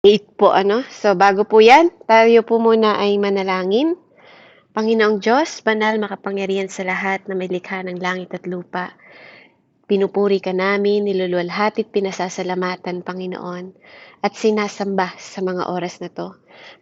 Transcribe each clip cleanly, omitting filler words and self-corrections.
8 po So bago po 'yan, tayo po muna ay manalangin. Panginoong Diyos, banal, makapangyarihan sa lahat na may likha ng langit at lupa. Pinupuri ka namin, niluluwalhati at pinasasalamatan, Panginoon, at sinasamba sa mga oras na 'to.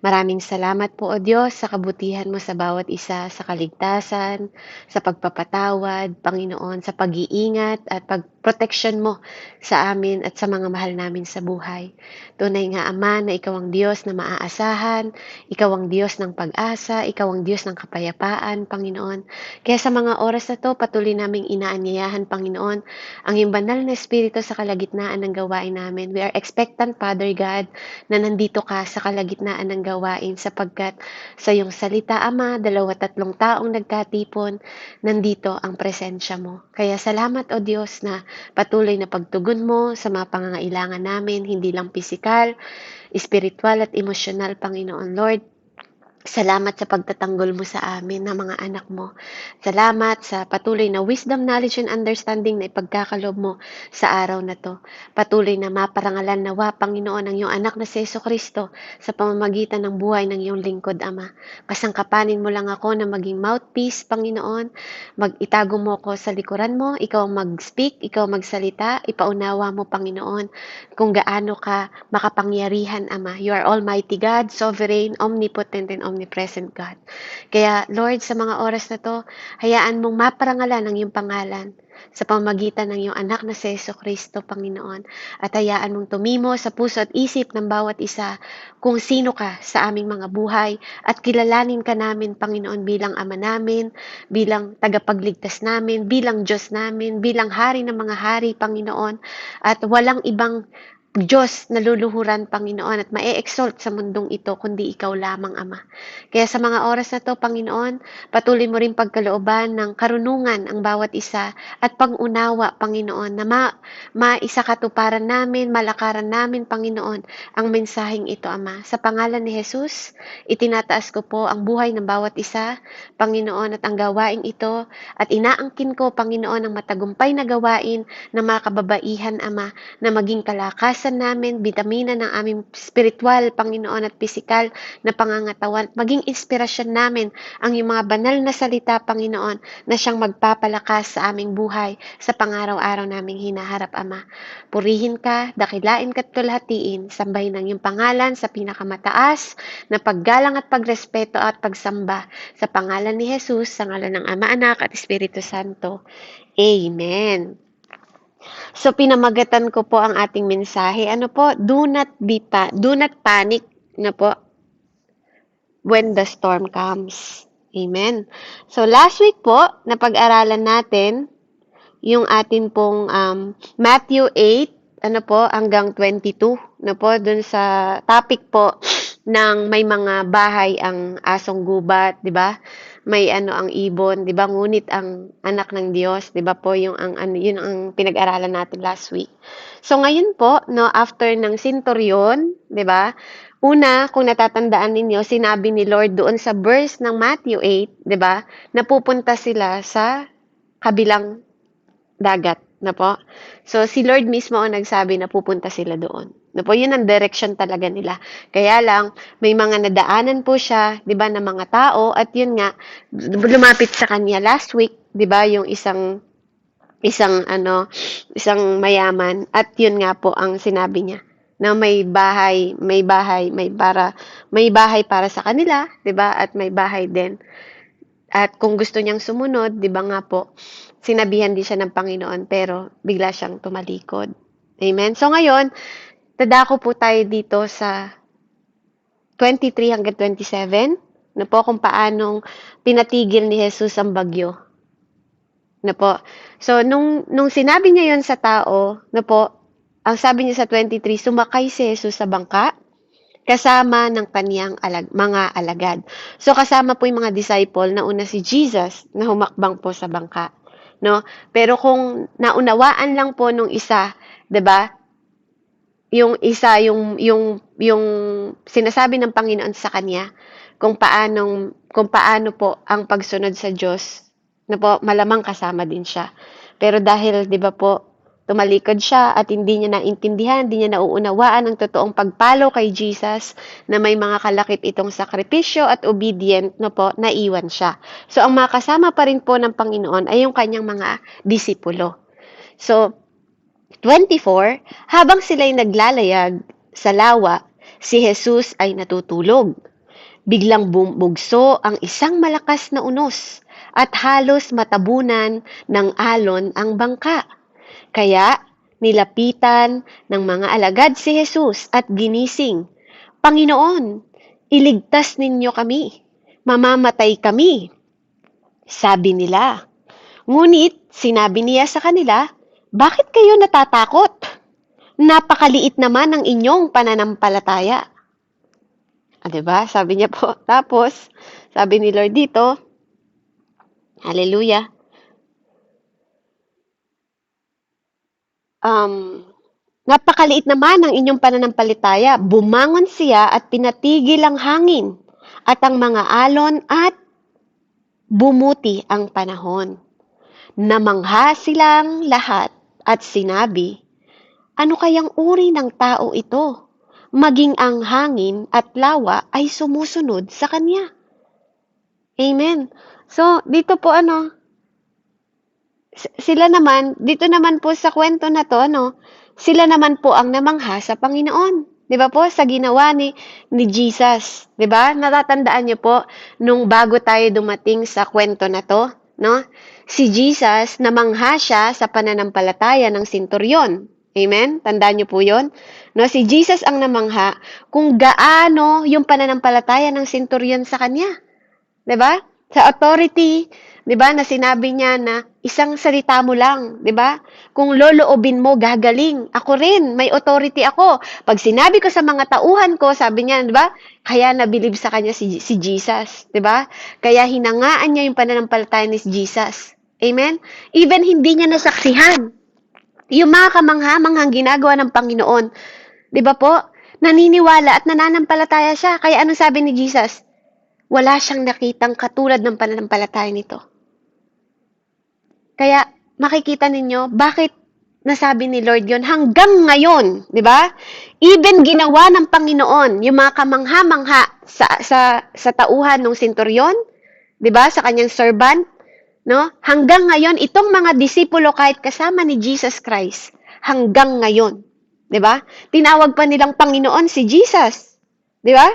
Maraming salamat po, O Diyos, sa kabutihan mo sa bawat isa, sa kaligtasan, sa pagpapatawad, Panginoon, sa pag-iingat at pagproteksyon mo sa amin at sa mga mahal namin sa buhay. Tunay nga, Ama, na Ikaw ang Diyos na maaasahan, Ikaw ang Diyos ng pag-asa, Ikaw ang Diyos ng kapayapaan, Panginoon. Kaya sa mga oras na 'to, patuloy naming inaanyayahan, Panginoon, ang iyong banal na Espiritu sa kalagitnaan ng gawain namin. We are expectant, Father God, na nandito ka sa kalagitnaan ng gawain sapagkat sa iyong salita, Ama, 2-3 taong nagkatipon, nandito ang presensya mo. Kaya salamat, O Diyos, na patuloy na pagtugon mo sa mga pangangailangan namin, hindi lang pisikal, espiritual at emosyonal, Panginoon Lord. Salamat sa pagtatanggol mo sa amin na mga anak mo. Salamat sa patuloy na wisdom, knowledge, and understanding na ipagkakalob mo sa araw na to. Patuloy na maparangalan nawa, Panginoon, ang iyong anak na si Jesucristo sa pamamagitan ng buhay ng iyong lingkod, Ama. Kasangkapanin mo lang ako na maging mouthpiece, Panginoon. Itago mo ko sa likuran mo, ikaw mag-speak, ikaw magsalita, ipaunawa mo, Panginoon, kung gaano ka makapangyarihan, Ama. You are Almighty God, sovereign, omnipotent, and omnipresent God. Kaya, Lord, sa mga oras na to, hayaan mong maparangalan ang iyong pangalan sa pamamagitan ng iyong anak na si Jesucristo, Panginoon. At hayaan mong tumimo sa puso at isip ng bawat isa kung sino ka sa aming mga buhay at kilalanin ka namin, Panginoon, bilang Ama namin, bilang tagapagligtas namin, bilang Diyos namin, bilang Hari ng mga hari, Panginoon, at walang ibang Diyos na luluhuran, Panginoon, at ma-exalt sa mundong ito, kundi Ikaw lamang, Ama. Kaya sa mga oras na to, Panginoon, patuloy mo rin pagkalooban ng karunungan ang bawat isa at pang-unawa, Panginoon, na maisakatuparan namin, malakaran namin, Panginoon, ang mensaheng ito, Ama. Sa pangalan ni Jesus, itinataas ko po ang buhay ng bawat isa, Panginoon, at ang gawaing ito, at inaangkin ko, Panginoon, ang matagumpay na gawain ng mga kababaihan, Ama, na maging kalakasan namin, bitamina ng aming spiritual, Panginoon, at pisikal na pangangatawan. Maging inspirasyon namin ang iyong mga banal na salita, Panginoon, na siyang magpapalakas sa aming buhay sa pangaraw-araw naming hinaharap, Ama. Purihin ka, dakilain ka at tulhatiin, sambahin ang iyong pangalan sa pinakamataas na paggalang at pagrespeto at pagsamba sa pangalan ni Jesus, sa ngalan ng Ama, Anak at Espiritu Santo. Amen. So pinamagatan ko po ang ating mensahe. Ano po? Do not panic na po when the storm comes. Amen. So last week po, napag-aralan natin yung atin pong Matthew 8, hanggang 22, dun sa topic po ng may mga bahay ang asong gubat, 'di ba? May ang ibon, 'di ba? Ngunit ang anak ng Diyos, 'di ba po, yun ang pinag-aralan natin last week. So ngayon po, after ng centurion, 'di ba? Una, kung natatandaan ninyo, sinabi ni Lord doon sa verse ng Matthew 8, 'di ba? Napupunta sila sa kabilang dagat na po. So, si Lord mismo ang nagsabi na pupunta sila doon. Na po, yun ang direction talaga nila. Kaya lang, may mga nadaanan po siya, di ba, ng mga tao, at yun nga, lumapit sa kanya last week, di ba, yung isang mayaman, at yun nga po ang sinabi niya na may bahay para sa kanila, 'di ba? At may bahay din. At kung gusto niyang sumunod, 'di ba nga po, sinabihan din siya ng Panginoon pero bigla siyang tumalikod. Amen. So ngayon, dadako po tayo dito sa 23 hanggang 27 na po kung paanong pinatigil ni Jesus ang bagyo. Na po. So nung sinabi niya 'yon sa tao, na po, ang sabi niya sa 23, sumakay si Jesus sa bangka kasama ng kaniyang mga alagad. So kasama po yung mga disciple na una si Jesus na humakbang po sa bangka, no? Pero kung naunawaan lang po nung isa, 'di ba? Yung isa yung sinasabi ng Panginoon sa kanya kung paano po ang pagsunod sa Diyos, na po malamang kasama din siya. Pero dahil 'di ba po, tumalikod siya at hindi niya naintindihan, hindi niya nauunawaan ang totoong pagpalo kay Jesus na may mga kalakip itong sakripisyo at obedient no po, naiwan siya. So, ang makasama pa rin po ng Panginoon ay yung kanyang mga disipulo. So, 24, habang sila'y naglalayag sa lawa, si Jesus ay natutulog. Biglang bumugso ang isang malakas na unos at halos matabunan ng alon ang bangka. Kaya nilapitan ng mga alagad si Jesus at ginising, Panginoon, iligtas ninyo kami, mamamatay kami. Sabi nila. Ngunit sinabi niya sa kanila, bakit kayo natatakot? Napakaliit naman ng inyong pananampalataya. Diba? Sabi niya po. Tapos, sabi ni Lord dito, hallelujah, napakaliit naman ng inyong pananampalataya. Bumangon siya at pinatigil ang hangin at ang mga alon at bumuti ang panahon. Namangha silang lahat at sinabi, ano kayang uri ng tao ito? Maging ang hangin at lawa ay sumusunod sa kanya. Amen. So, dito po sila naman, dito naman po sa kwento na to, sila naman po ang namangha sa Panginoon. 'Di ba po? Sa ginawa ni Jesus. 'Di ba? Natatandaan niyo po, nung bago tayo dumating sa kwento na to, no? Si Jesus, namangha siya sa pananampalataya ng senturyon. Amen? Tandaan niyo po yon. No, si Jesus ang namangha kung gaano yung pananampalataya ng senturyon sa kanya. 'Di ba? Sa authority, 'di ba, na sinabi niya na isang salita mo lang, 'di ba? Kung loloobin mo, gagaling. Ako rin, may authority ako. Pag sinabi ko sa mga tauhan ko, sabi niya, 'di ba? Kaya nabilib sa kanya si Jesus, 'di ba? Kaya hinangaan niya yung pananampalataya ni Jesus. Amen? Even hindi niya nasaksihan yung mga kamangha-manghang ginagawa ng Panginoon. 'Di ba po? Naniniwala at nananampalataya siya. Kaya anong sabi ni Jesus? Wala siyang nakitang katulad ng pananampalataya nito. Kaya makikita ninyo bakit nasabi ni Lord yon hanggang ngayon, 'di ba? Even ginawa ng Panginoon yung mga kamangha-mangha sa tauhan ng senturyon, 'di ba? Sa kanyang servant, no? Hanggang ngayon itong mga disipulo kahit kasama ni Jesus Christ, hanggang ngayon, 'di ba? Tinawag pa nilang Panginoon si Jesus, 'di ba?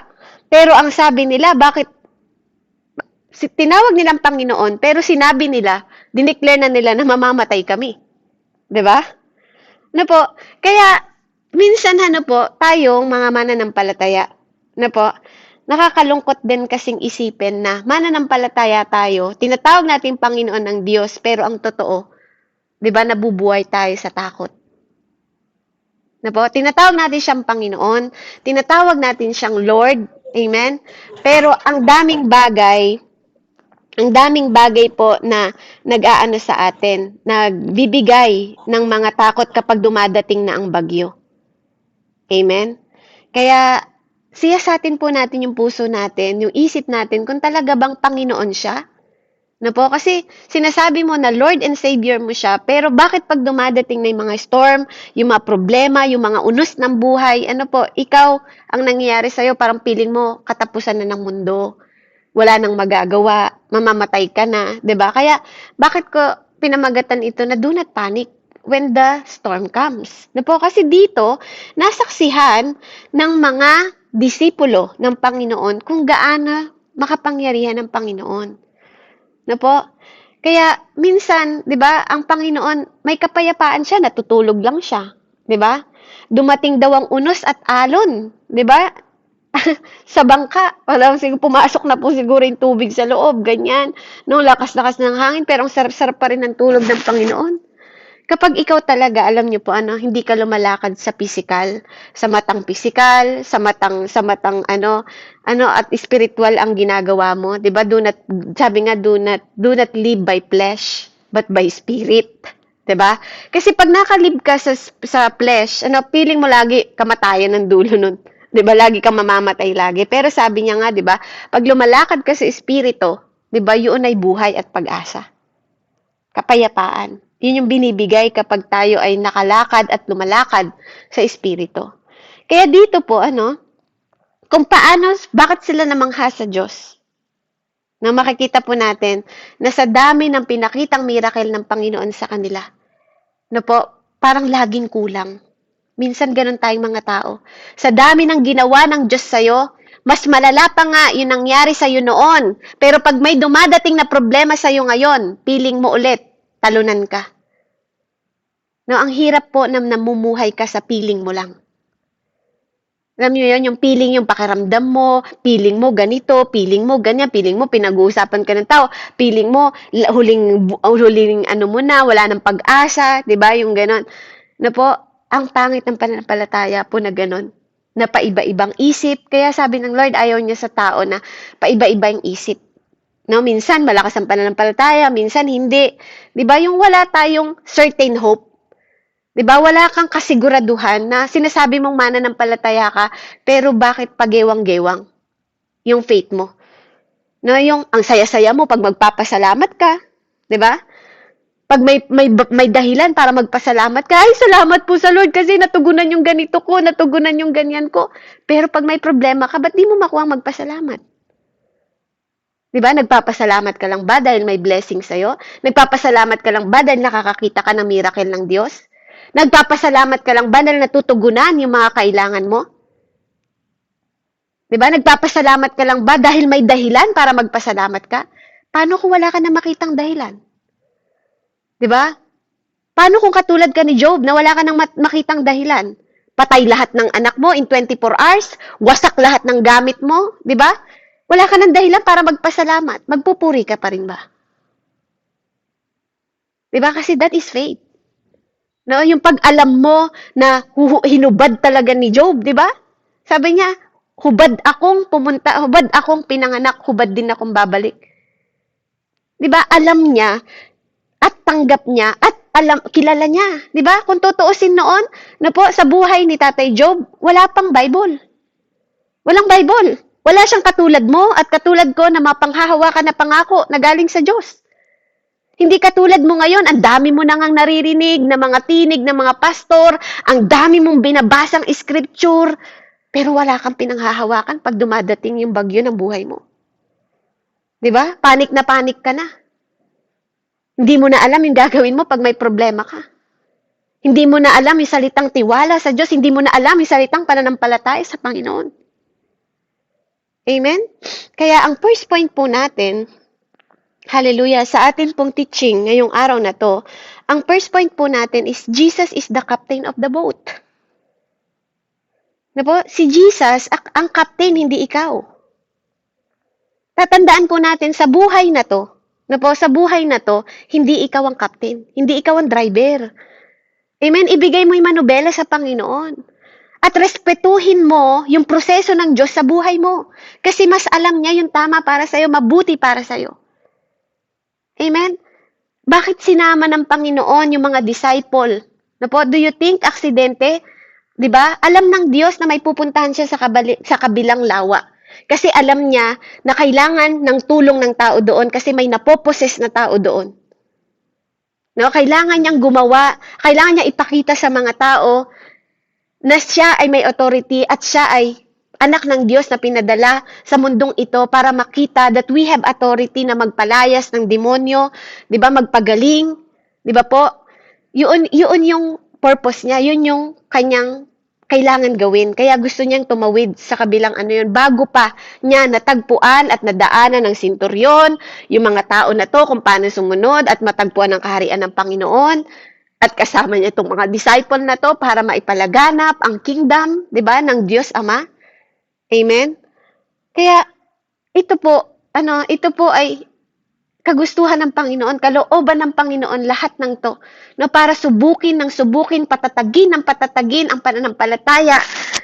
Pero ang sabi nila, bakit tinawag nilang Panginoon, pero sinabi nila, dineclare na nila na mamamatay kami. 'Di ba? Po? Kaya minsan po, tayong mga mananampalataya, po, nakakalungkot din kasing isipin na mananampalataya tayo, tinatawag natin Panginoon ng Diyos, pero ang totoo, 'di ba, nabubuhay tayo sa takot. Po? Tinatawag natin siyang Panginoon, tinatawag natin siyang Lord, amen? Pero ang daming bagay po na nag-aano sa atin, nagbibigay ng mga takot kapag dumadating na ang bagyo. Amen? Kaya, siyasatin po natin yung puso natin, yung isip natin, kung talaga bang Panginoon siya. Po? Kasi sinasabi mo na Lord and Savior mo siya, pero bakit pag dumadating na yung mga storm, yung mga problema, yung mga unos ng buhay, ikaw, ang nangyayari sa'yo, parang piling mo, katapusan na ng mundo. Wala nang magagawa, mamamatay ka na, 'di ba? Kaya bakit ko pinamagatan ito na do not panic when the storm comes. Po? Kasi dito nasaksihan ng mga disipulo ng Panginoon kung gaano makapangyarihan ng Panginoon. Po? Kaya minsan, 'di ba, ang Panginoon may kapayapaan siya, natutulog lang siya, 'di ba? Dumating daw ang unos at alon, 'di ba? Sa bangka, pumasok na po siguro yung tubig sa loob, ganyan. No, lakas-lakas ng hangin, pero ang sarap-sarap pa rin ng tulog ng Panginoon. Kapag ikaw talaga, alam niyo po, hindi ka lumalakad sa physical, sa matang physical, sa matang at spiritual ang ginagawa mo, 'di ba? Sabi nga, do not live by flesh, but by spirit. 'Di ba? Kasi pag nakalib ka sa flesh, feeling mo lagi kamatayan ng dulo nun. 'Di ba? Lagi kang mamamatay lagi. Pero sabi niya nga, 'di ba? Pag lumalakad ka sa espiritu, 'di ba? Yun ay buhay at pag-asa. Kapayapaan. Yun yung binibigay kapag tayo ay nakalakad at lumalakad sa Espiritu. Kaya dito po, kung paano, bakit sila namangha sa Diyos? Na makikita po natin na sa dami ng pinakitang miracle ng Panginoon sa kanila, parang laging kulang. Minsan ganun tayong mga tao. Sa dami ng ginawa ng Diyos sa'yo, mas malala pa nga yung nangyari sa'yo noon. Pero pag may dumadating na problema sa'yo ngayon, piling mo ulit, talunan ka. Ang hirap po na namumuhay ka sa piling mo lang. Alam niyo yun, yung feeling, yung pakiramdam mo, feeling mo ganito, feeling mo ganyan, feeling mo pinag-uusapan ka ng tao, feeling mo huling mo na, wala nang pag-asa, 'di ba? Yung ganon. Ang pangit ng pananampalataya po na ganon, na paiba-ibang isip. Kaya sabi ng Lord, ayaw niya sa tao na paiba-iba yung isip. Minsan malakas ang pananampalataya, minsan hindi. 'Di ba? Yung wala tayong certain hope. 'Di ba, wala kang kasiguraduhan na sinasabi mong mananampalataya ka, pero bakit pagewang-gewang yung faith mo? Yung ang saya-saya mo pag magpapasalamat ka, 'di ba? Pag may dahilan para magpasalamat ka, ay salamat po sa Lord kasi natugunan yung ganito ko, natugunan yung ganyan ko. Pero pag may problema ka, ba't di mo makuha magpasalamat? 'Di ba? Nagpapasalamat ka lang ba dahil may blessing sa'yo? Nagpapasalamat ka lang ba dahil nakakakita ka ng miracle ng Diyos? Nagpapasalamat ka lang ba dahil natutugunan yung mga kailangan mo? 'Di ba? Nagpapasalamat ka lang ba dahil may dahilan para magpasalamat ka? Paano kung wala ka na makitang dahilan? 'Di ba? Paano kung katulad ka ni Job na wala ka nang makitang dahilan? Patay lahat ng anak mo in 24 hours, wasak lahat ng gamit mo, 'di ba? Wala ka nang dahilan para magpasalamat. Magpupuri ka pa rin ba? 'Di ba? Kasi that is faith. Yung pag-alam mo na hinubad talaga ni Job, 'di ba? Sabi niya, hubad akong pinanganak, hubad din akong babalik. 'Di ba? Alam niya at tanggap niya at kilala niya, 'di ba? Kung tutuusin noon, sa buhay ni Tatay Job, wala pang Bible. Walang Bible. Wala siyang katulad mo at katulad ko na mapanghahawakan na pangako na galing sa Diyos. Hindi katulad mo ngayon, ang dami mo nang naririnig na mga tinig ng mga pastor, ang dami mong binabasang scripture, pero wala kang pinanghahawakan pag dumadating yung bagyo ng buhay mo. 'Di ba? Panik na panik ka na. Hindi mo na alam yung gagawin mo pag may problema ka. Hindi mo na alam yung salitang tiwala sa Diyos, hindi mo na alam yung salitang pananampalataya sa Panginoon. Amen? Kaya ang first point po natin, hallelujah, sa atin pong teaching ngayong araw na to, ang first point po natin is Jesus is the captain of the boat. Si Jesus, ang captain, hindi ikaw. Tatandaan po natin sa buhay na to, hindi ikaw ang captain, hindi ikaw ang driver. Amen? Ibigay mo yung manubela sa Panginoon. At respetuhin mo yung proseso ng Diyos sa buhay mo. Kasi mas alam niya yung tama para sa'yo, mabuti para sa'yo. Amen? Bakit sinama ng Panginoon yung mga disciple? Do you think aksidente? 'Di ba? Alam ng Diyos na may pupuntahan siya sa kabilang lawa. Kasi alam niya na kailangan ng tulong ng tao doon kasi may napoposes na tao doon. Kailangan niyang gumawa, kailangan niya ipakita sa mga tao na siya ay may authority at siya ay anak ng Diyos na pinadala sa mundong ito para makita that we have authority na magpalayas ng demonyo, 'di ba, magpagaling, 'di ba po? Yun yung purpose niya, yun yung kanyang kailangan gawin. Kaya gusto niyang tumawid sa kabilang bago pa niya natagpuan at nadaanan ng senturyon, yung mga tao na to kung paano sumunod at matagpuan ang kaharian ng Panginoon. At kasama niya itong mga disciple na to para maipalaganap ang kingdom, 'di ba, ng Diyos Ama. Amen? Kaya ito po ay kagustuhan ng Panginoon, kalooban ng Panginoon lahat ng to, para subukin, patatagin ang pananampalataya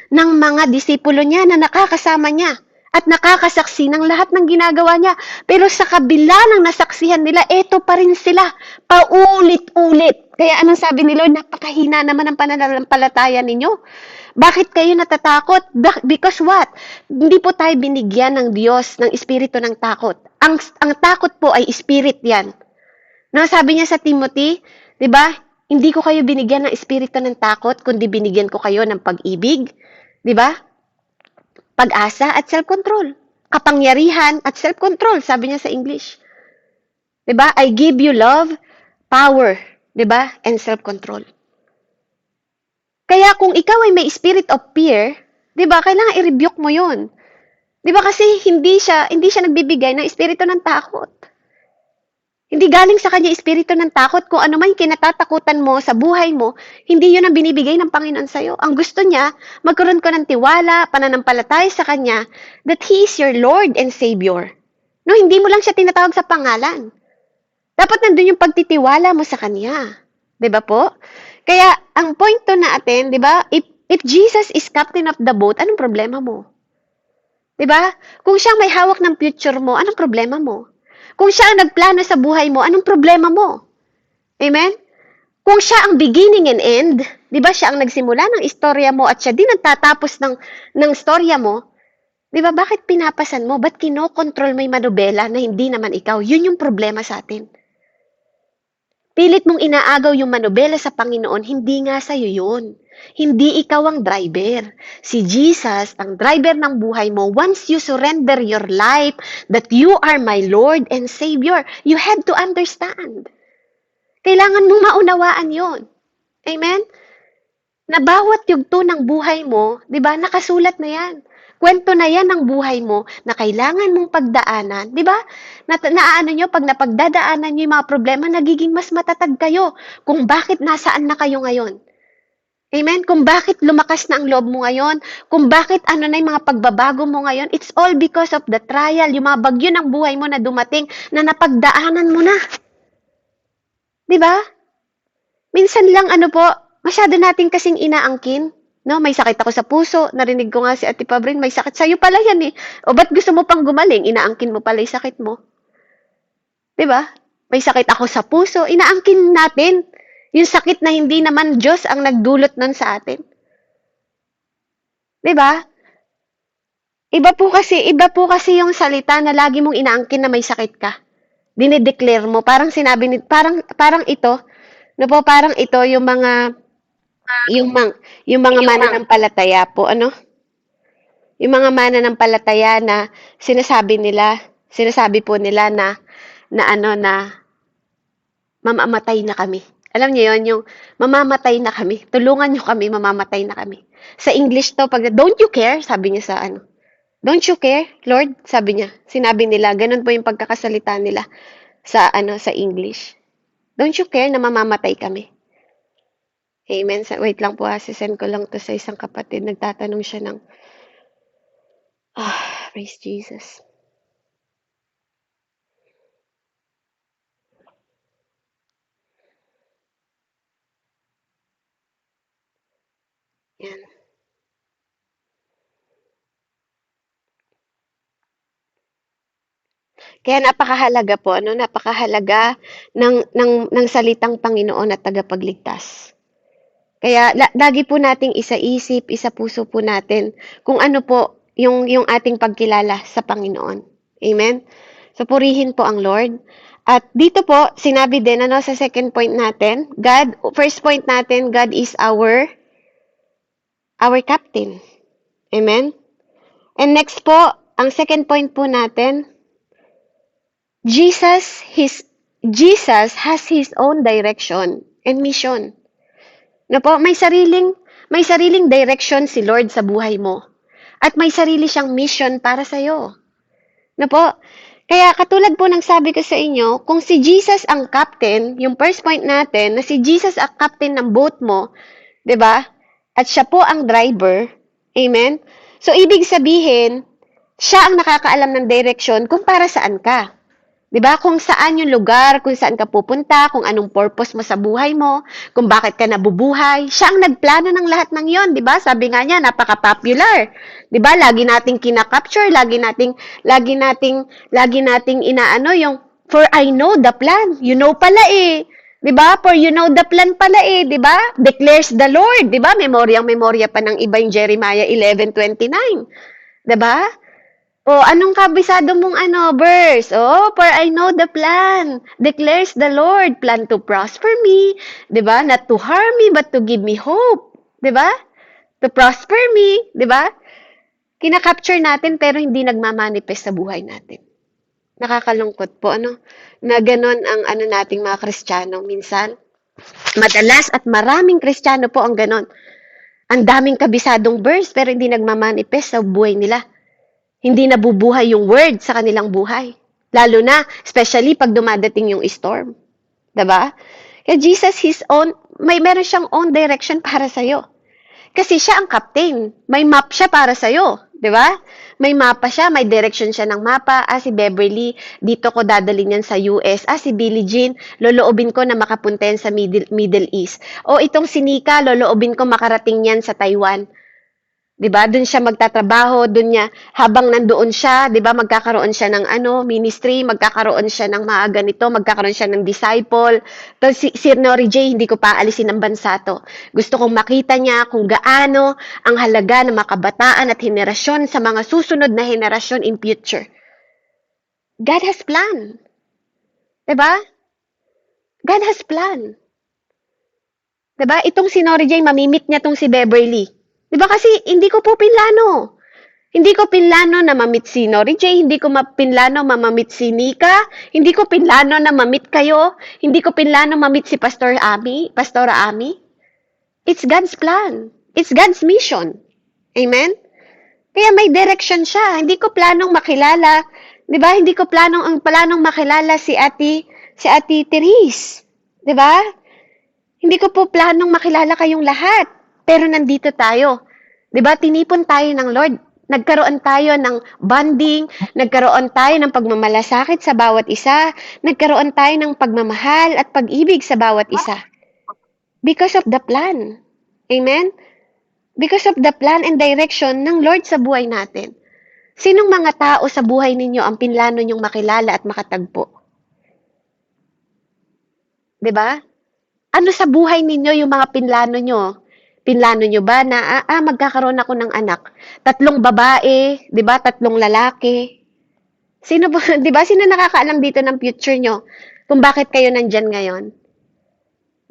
ng mga disipulo niya na nakakasama niya at nakakasaksi ng lahat ng ginagawa niya. Pero sa kabila ng nasaksihan nila, eto pa rin sila, paulit-ulit. Kaya anong sabi ni Lord? Napakahina naman ang pananampalataya ninyo. Bakit kayo natatakot? Because what? Hindi po tayo binigyan ng Diyos ng espiritu ng takot. Ang takot po ay spirit yan. Sabi niya sa Timothy, 'Di ba? Hindi ko kayo binigyan ng espiritu ng takot, kundi binigyan ko kayo ng pag-ibig, 'di ba? Pag-asa at self-control. Kapangyarihan at self-control, sabi niya sa English. 'Di ba? I give you love, power, 'di ba? And self-control. Kaya kung ikaw ay may spirit of fear, 'di ba? Kailangan i-rebuke mo 'yon. 'Di ba kasi hindi siya nagbibigay ng espiritu ng takot. Hindi galing sa kanya espiritu ng takot. Kung ano man kinatatakutan mo sa buhay mo, hindi yun ang binibigay ng Panginoon sa'yo. Ang gusto niya, magkaroon ka ng tiwala, pananampalataya sa kanya, that He is your Lord and Savior. No, hindi mo lang siya tinatawag sa pangalan. Dapat nandun yung pagtitiwala mo sa kanya. 'Di ba po? Kaya, ang point to natin, 'di ba, if Jesus is captain of the boat, anong problema mo? 'Di ba? Kung siya may hawak ng future mo, anong problema mo? Kung siya ang nagplano sa buhay mo, anong problema mo? Amen? Kung siya ang beginning and end, 'di ba siya ang nagsimula ng istorya mo at siya din nagtatapos ng istorya mo, 'di ba bakit pinapasan mo? Ba't kinokontrol mo yung manobela na hindi naman ikaw? Yun yung problema sa atin. Pilit mong inaagaw yung manobela sa Panginoon, hindi nga sa'yo yun. Hindi ikaw ang driver. Si Jesus, ang driver ng buhay mo, once you surrender your life, that you are my Lord and Savior, you have to understand. Kailangan mong maunawaan yon. Amen? Na bawat yugto ng buhay mo, di ba, nakasulat na yan. Kwento na yan ng buhay mo na kailangan mong pagdaanan. Di ba? Naaano nyo, pag napagdadaanan nyo yung mga problema, nagiging mas matatag kayo kung bakit nasaan na kayo ngayon. Amen? Kung bakit lumakas na ang loob mo ngayon, kung bakit ano na yung mga pagbabago mo ngayon, it's all because of the trial, yung mga bagyo ng buhay mo na dumating, na napagdaanan mo na. Di ba? Minsan lang masyado natin kasing inaangkin. No, may sakit ako sa puso. Narinig ko nga si Ate Pabrin, may sakit sa'yo pala yan eh. O ba't gusto mo pang gumaling? Inaangkin mo pala yung sakit mo. 'Di ba? May sakit ako sa puso. Inaangkin natin yung sakit na hindi naman Diyos ang nagdulot nun sa atin. 'Di ba? Iba po kasi yung salita na lagi mong inaangkin na may sakit ka. Dinideclare mo. Parang sinabi ni, parang ito, no po, parang ito yung mga mananampalataya po, yung mga mananampalataya na sinasabi po nila na mamamatay na kami. Alam niyo yon, yung mamamatay na kami. Tulungan niyo kami, mamamatay na kami. Sa English to, don't you care? Sabi niya sa don't you care, Lord? Sabi niya. Sinabi nila, ganun po yung pagkakasalita nila sa English. Don't you care na mamamatay kami? Amen. Wait lang po sisend ko lang to sa isang kapatid. Nagtatanong siya ng, praise Jesus. Yan. Kaya napakahalaga po, napakahalaga ng salitang Panginoon at tagapagligtas. Kaya lagi po nating isa-isip, isa-puso po natin kung ano po yung ating pagkilala sa Panginoon. Amen? So, purihin po ang Lord. At dito po, sinabi din, sa second point natin, first point natin, God is our captain. Amen? And next po, ang second point po natin, Jesus has His own direction and mission. May sariling direction si Lord sa buhay mo. At may sarili siyang mission para sa iyo. Kaya katulad po ng sabi ko sa inyo, kung si Jesus ang captain, yung first point natin, na si Jesus ang captain ng boat mo, 'di ba? At siya po ang driver. Amen? So, ibig sabihin, siya ang nakakaalam ng direction kung para saan ka. 'Di ba? Kung saan yung lugar, kung saan ka pupunta, kung anong purpose mo sa buhay mo, kung bakit ka nabubuhay, siya ang nagplano ng lahat ng 'yon, 'di ba? Sabi nga niya, napaka-popular. 'Di ba? Lagi nating kina-capture, lagi nating inaano yung for I know the plan. You know pala eh. 'Di ba? For you know the plan pala eh, 'di ba? Declares the Lord, 'di ba? Memorya pa ng iba yung Jeremiah 11:29. 'Di ba? O, anong kabisado mong verse? Oh, for I know the plan, declares the Lord, plan to prosper me, 'di ba? Not to harm me, but to give me hope, 'di ba? To prosper me, 'di ba? Kina-capture natin pero hindi nagma-manifest sa buhay natin. Nakakalungkot po, na gano'n ang nating mga Kristiyano minsan. Madalas at maraming Kristiyano po ang gano'n. Ang daming kabisadong verse pero hindi nagma-manifest sa buhay nila. Hindi nabubuhay yung word sa kanilang buhay. Lalo na, especially pag dumadating yung storm. Diba? Kaya Jesus, meron siyang own direction para sa'yo. Kasi siya ang captain. May map siya para sa'yo. Di ba? May mapa siya, may direction siya ng mapa. Si Beverly, dito ko dadalhin yan sa US. Si Billie Jean, loloobin ko na makapunta yan sa Middle East. O itong si Nika, loloobin ko makarating yan sa Taiwan. 'Di ba? Doon siya magtatrabaho, doon niya habang nandoon siya, 'di ba, magkakaroon siya ng ministry, magkakaroon siya ng mga ganito, magkakaroon siya ng disciple. Tapos si Nori J, hindi ko pa aalisin ng bansa to. Gusto kong makita niya kung gaano ang halaga ng mga kabataan at henerasyon sa mga susunod na henerasyon in future. God has plan. 'Di ba? God has plan. 'Di ba? Itong si Nori J, mamimit niya tong si Beverly. 'Di ba kasi hindi ko po pinlano. Hindi ko pinlano na mamit si Nori J, hindi ko pinlano mamamit si Nika, hindi ko pinlano na mamit kayo, hindi ko pinlano mamit si Pastora Ami. It's God's plan. It's God's mission. Amen? Kaya may direction siya. Hindi ko planong makilala, 'di ba? Hindi ko planong makilala si Ate Therese, 'di ba? Hindi ko po planong makilala kayong lahat. Pero nandito tayo. 'Di ba? Tinipon tayo ng Lord. Nagkaroon tayo ng bonding, nagkaroon tayo ng pagmamalasakit sa bawat isa, nagkaroon tayo ng pagmamahal at pag-ibig sa bawat isa. Because of the plan. Amen? Because of the plan and direction ng Lord sa buhay natin. Sinong mga tao sa buhay ninyo ang pinlano nyong makilala at makatagpo? 'Di ba? Ano sa buhay ninyo yung mga pinlano nyo? Pinlano nyo ba na, magkakaroon ako ng anak? 3 babae, 'di ba? 3 lalaki. Sino ba, 'di ba? Sino nakakaalam dito ng future nyo? Kung bakit kayo nandyan ngayon?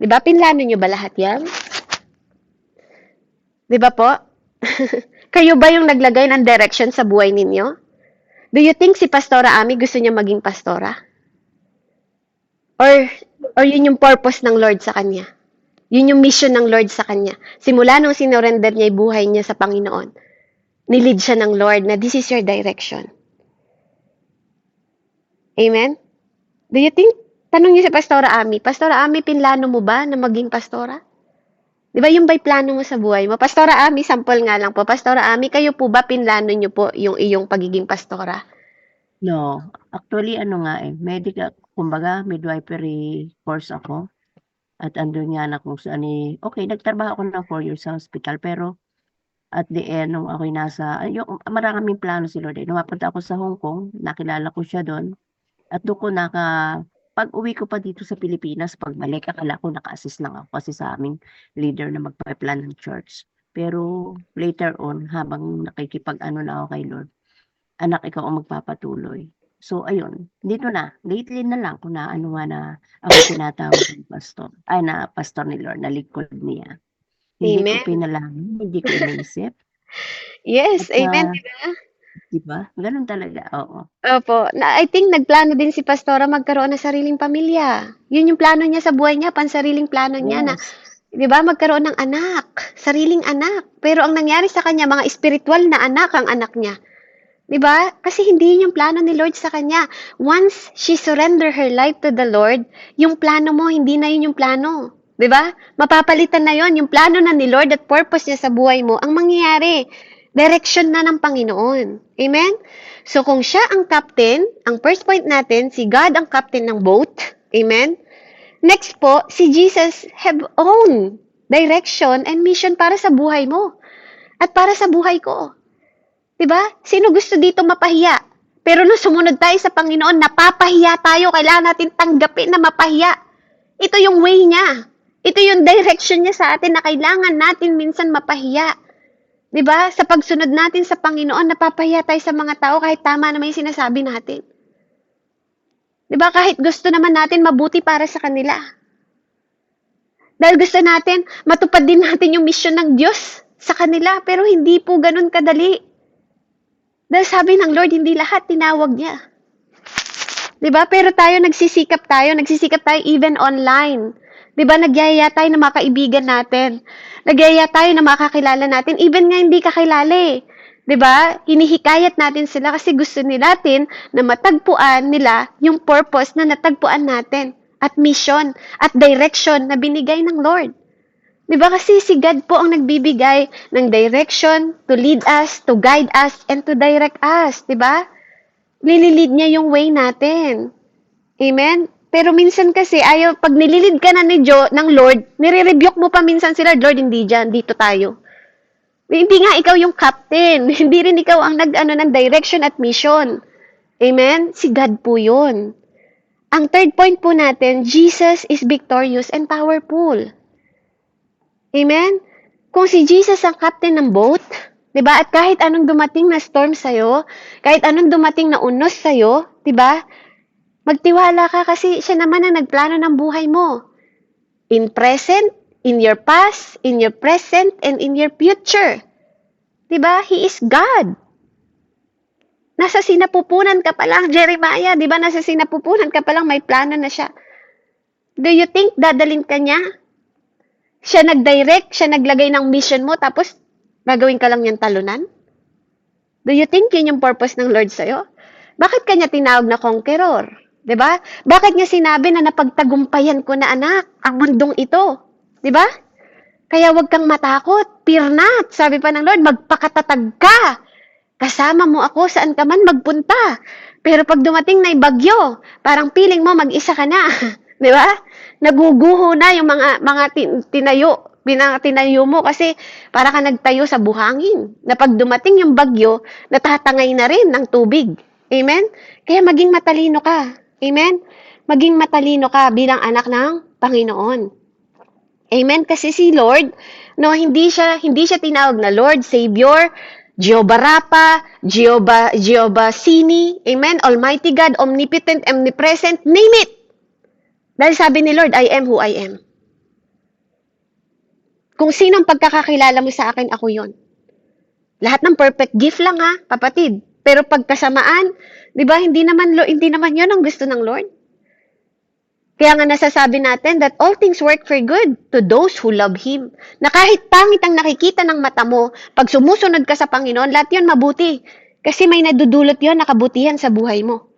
'Di ba? Pinlano nyo ba lahat 'yan? 'Di ba po? Kayo ba yung naglagay ng direction sa buhay ninyo? Do you think si Pastora Ami gusto niya maging pastora? Or yun yung purpose ng Lord sa kanya? Yun yung mission ng Lord sa kanya. Simula nung sinurrender niya yung buhay niya sa Panginoon, nilid siya ng Lord na this is your direction. Amen? Do you think, tanong niyo si Pastora Ami, pinlano mo ba na maging pastora? Di ba yung ba'y plano mo sa buhay mo? Pastora Ami, sample nga lang po. Pastora Ami, kayo po ba pinlano niyo po yung iyong pagiging pastora? No, actually medical, kumbaga midwifery course ako. At andun nga na kung saan okay, nagtrabaho ako ng 4 years sa hospital, pero at the end, nung ako'y yung maraming plano si Lord. Napunta ako sa Hong Kong, nakilala ko siya doon. At doon ko pag-uwi ko pa dito sa Pilipinas, pagbalik, akala ko naka-assist lang ako kasi sa aming leader na magpa-plan ng church. Pero later on, habang nakikipag-ano na ako kay Lord, anak, ikaw ang magpapatuloy. So, ayun, dito na, lately na lang kung nga na ako tinatawag ng pastor ni Lord, na likod niya. Hindi ko Amen. pinalangin, hindi ko inisip. Yes, At amen, di ba? diba? Ganun talaga, oo. Opo. I think nagplano din si Pastora magkaroon ng sariling pamilya. Yun yung plano niya sa buhay niya, pansariling plano niya na, Yes. 'di ba, magkaroon ng anak, sariling anak. Pero ang nangyari sa kanya, mga spiritual na anak ang anak niya. 'Di ba? Kasi hindi yun yung plano ni Lord sa kanya. Once she surrender her life to the Lord, yung plano mo, hindi na yun yung plano. 'Di ba? Mapapalitan na yon yung plano na ni Lord at purpose niya sa buhay mo. Ang mangyayari, direction na ng Panginoon. Amen? So kung siya ang captain, ang first point natin, si God ang captain ng boat. Amen? Next po, si Jesus have own direction and mission para sa buhay mo. At para sa buhay ko. 'Di ba? Sino gusto dito mapahiya? Pero nung sumunod tayo sa Panginoon, napapahiya tayo. Kailangan natin tanggapin na mapahiya. Ito yung way niya. Ito yung direction niya sa atin na kailangan natin minsan mapahiya. 'Di ba? Sa pagsunod natin sa Panginoon, napapahiya tayo sa mga tao kahit tama naman yung sinasabi natin. 'Di ba? Kahit gusto naman natin mabuti para sa kanila. Dahil gusto natin, matupad din natin yung mission ng Diyos sa kanila, pero hindi po ganun kadali. Dahil sabi ng Lord, hindi lahat tinawag niya. 'Di ba? Pero nagsisikap tayo even online. 'Di ba? Nagyaya tayo ng mga kaibigan natin. Nagyaya tayo na makakilala natin, even nga hindi kakilala eh. 'Di ba? Hinihikayat natin sila kasi gusto natin na matagpuan nila yung purpose na natagpuan natin at mission at direction na binigay ng Lord. 'Di ba? Kasi si God po ang nagbibigay ng direction to lead us, to guide us, and to direct us. 'Di ba? Lililid niya yung way natin. Amen? Pero minsan kasi, pag nililid ka na ng Lord, nire-rebuke mo pa minsan sila, Lord, hindi dyan, dito tayo. Hindi nga ikaw yung captain. Hindi rin ikaw ang ng direction at mission. Amen? Si God po yun. Ang third point po natin, Jesus is victorious and powerful. Amen? Kung si Jesus ang captain ng boat, 'di ba? At kahit anong dumating na storm sa'yo, kahit anong dumating na unos sa'yo, 'di ba? Magtiwala ka kasi siya naman ang nagplano ng buhay mo. In present, in your past, in your present, and in your future. 'Di ba? He is God. Nasa sinapupunan ka pa lang, Jeremiah, 'di ba? Nasa sinapupunan ka pa lang, may plano na siya. Do you think dadalin ka niya? Siya nag-direct, siya naglagay ng mission mo, tapos gagawin ka lang niyang talunan? Do you think yun yung purpose ng Lord sa'yo? Bakit kanya tinawag na conqueror? 'Di ba? Bakit niya sinabi na napagtagumpayan ko na anak ang mundong ito? 'Di ba? Kaya huwag kang matakot, fear not. Sabi pa ng Lord, magpakatatag ka. Kasama mo ako saan ka man magpunta. Pero pag dumating na yung bagyo, parang feeling mo mag-isa ka na. 'Di ba? Naguguho na yung mga tinayo mo kasi para ka nagtayo sa buhangin. Na pag dumating yung bagyo, natatangay na rin ng tubig. Amen? Kaya maging matalino ka. Amen? Maging matalino ka bilang anak ng Panginoon. Amen? Kasi si Lord, no, hindi siya tinawag na Lord, Savior, Jehovah Rapha, Jehovah Sini, Amen? Almighty God, omnipotent, omnipresent, name it. Dahil sabi ni Lord, I am who I am. Kung sino ang pagkakakilala mo sa akin, ako yon. Lahat ng perfect gift lang ha, kapatid. Pero pagkasamaan, 'di ba, hindi naman 'yon ang gusto ng Lord. Kaya nga nasasabi natin that all things work for good to those who love Him. Na kahit pangit ang nakikita ng mata mo, pag sumusunod ka sa Panginoon, lahat 'yon mabuti. Kasi may nadudulot 'yon na kabutihan sa buhay mo.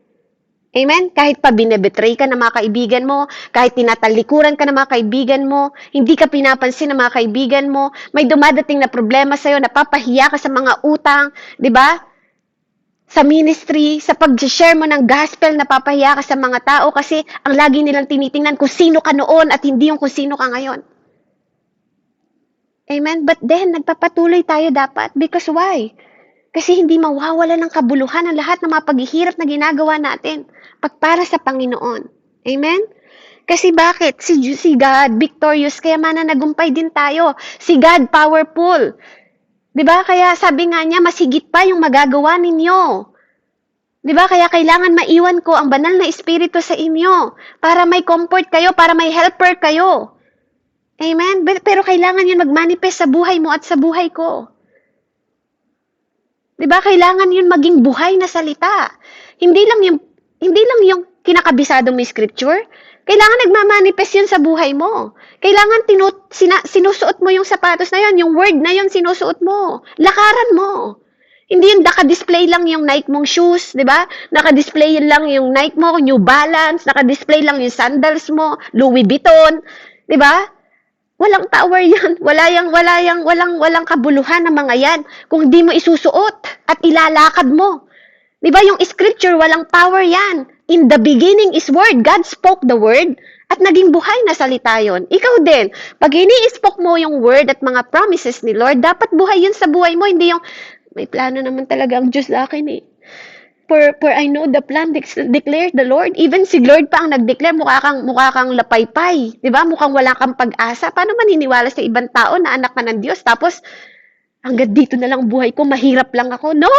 Amen? Kahit pa binebetray ka ng mga kaibigan mo, kahit tinatalikuran ka ng mga kaibigan mo, hindi ka pinapansin ng mga kaibigan mo, may dumadating na problema sa'yo, napapahiya ka sa mga utang, di ba? Sa ministry, sa pag-share mo ng gospel, napapahiya ka sa mga tao kasi ang lagi nilang tinitingnan kung sino ka noon at hindi yung kung sino ka ngayon. Amen? But then, nagpapatuloy tayo dapat because why? Kasi hindi mawawala ng kabuluhan ang lahat ng mga paghihirap na ginagawa natin pagpara sa Panginoon. Amen? Kasi bakit? Si God, victorious, kaya mananagumpay din tayo. Si God, powerful. 'Di ba? Kaya sabi nga niya, mas higit pa yung magagawa ninyo. 'Di ba? Kaya kailangan maiwan ko ang banal na espiritu sa inyo para may comfort kayo, para may helper kayo. Amen? Pero kailangan yun mag-manifest sa buhay mo at sa buhay ko. 'Di ba? Kailangan yun maging buhay na salita. Hindi lang yung kinakabisado mo yung scripture. Kailangan nagmamanifest yun sa buhay mo. Kailangan sinusuot mo yung sapatos na yun, yung word na yun sinusuot mo. Lakaran mo. Hindi yung naka-display lang yung Nike mong shoes, 'di ba? Naka-display lang yung Nike mo, New Balance, naka-display lang yung sandals mo, Louis Vuitton, 'di ba? Walang power yan. Walang kabuluhan ng mga yan kung di mo isusuot at ilalakad mo. Di ba yung scripture, walang power yan. In the beginning is word. God spoke the word at naging buhay na salita yun. Ikaw din, pag ini-spoke mo yung word at mga promises ni Lord, dapat buhay yun sa buhay mo. Hindi yung, may plano naman talaga ang Diyos sa akin eh. For I know the plan declared the Lord. Even si Lord pa ang nag-declare, mukha kang lapaypay. Di ba? Mukhang wala kang pag-asa. Paano maniniwala sa ibang tao na anak ka ng Diyos? Tapos, Hanggang dito na lang buhay ko, mahirap lang ako. No!